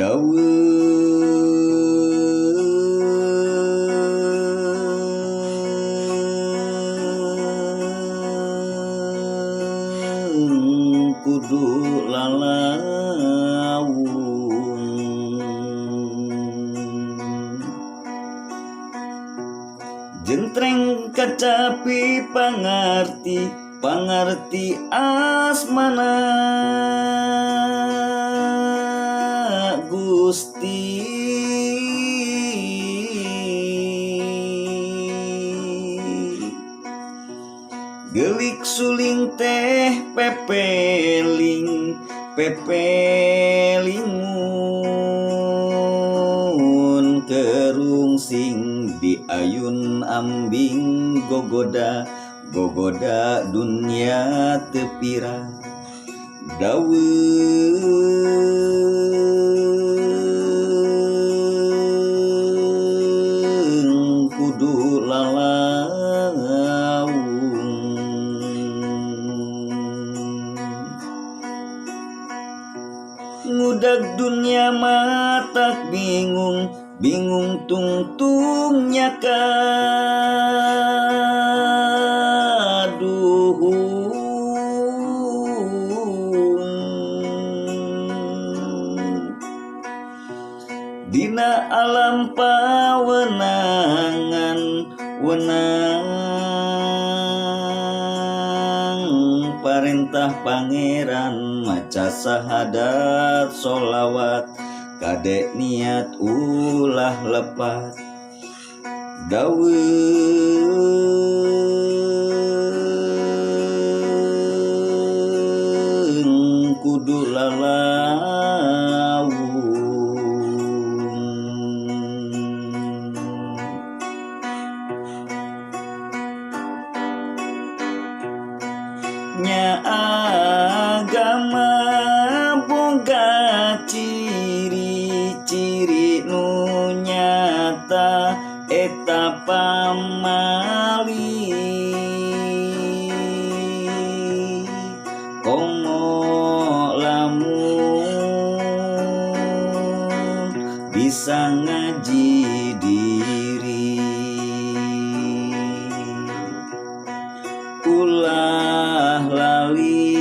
Daweung kudu lalawung, jentreng kacapi pangarti asmana Gusti. Gelik suling teh pepelingun kerung sing diayun ambing gogoda dunia tepira. Daweung kudu lalawung, ngudag dunia matak bingung tungtungnya kaduhung. Dina alam pawenangan parentah pangeran maca sahadat solawat kadek niat ulah lepat. Daweung kudu lalawung, nya agama boga ciri-ciri nu nyata eta pamali komo lamun bisa ngaji diri, ulah lali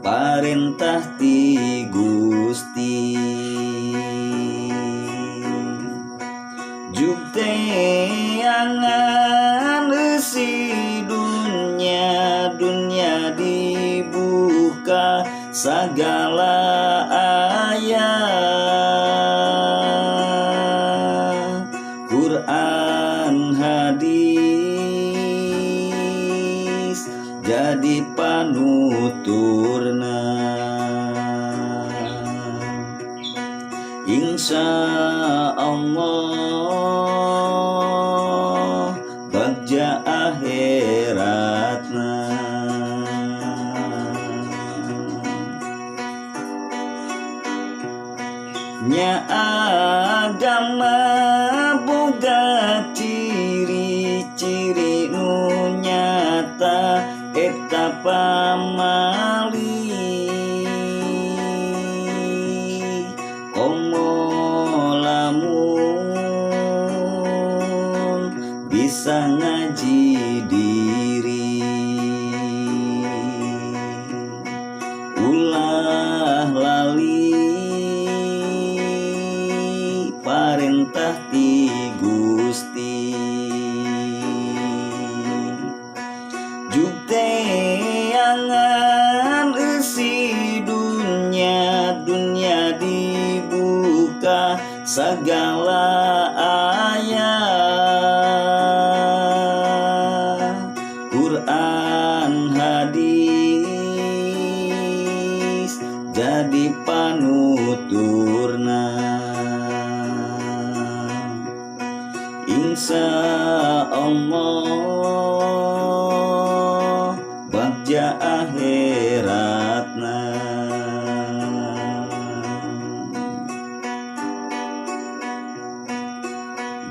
parentah ti Gusti. Jukte angan si dunia dibuka segala ayat Quran hadis jadi panuturna. Insya Allah bagja akhiratna. Nya agama boga ciri-ciri nu nyata eta pamali komo lamun bisa ngaji diri, ulah lali parentah ti Gusti. Jukte angan isi dunia dibuka segala ayat Quran hadis jadi panuturna. Insya Allah bagja akhiratna.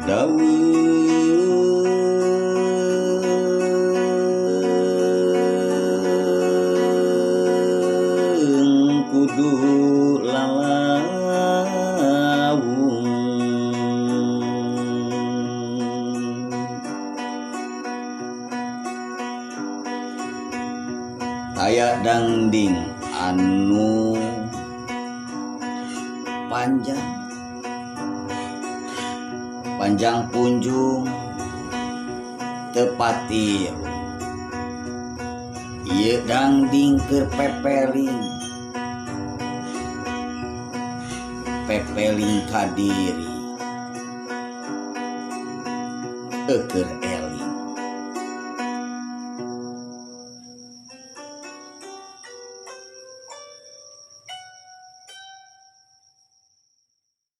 Daweung kudu dinding anu panjang punjung tepati ieu dangding keur pepeling kadiri keur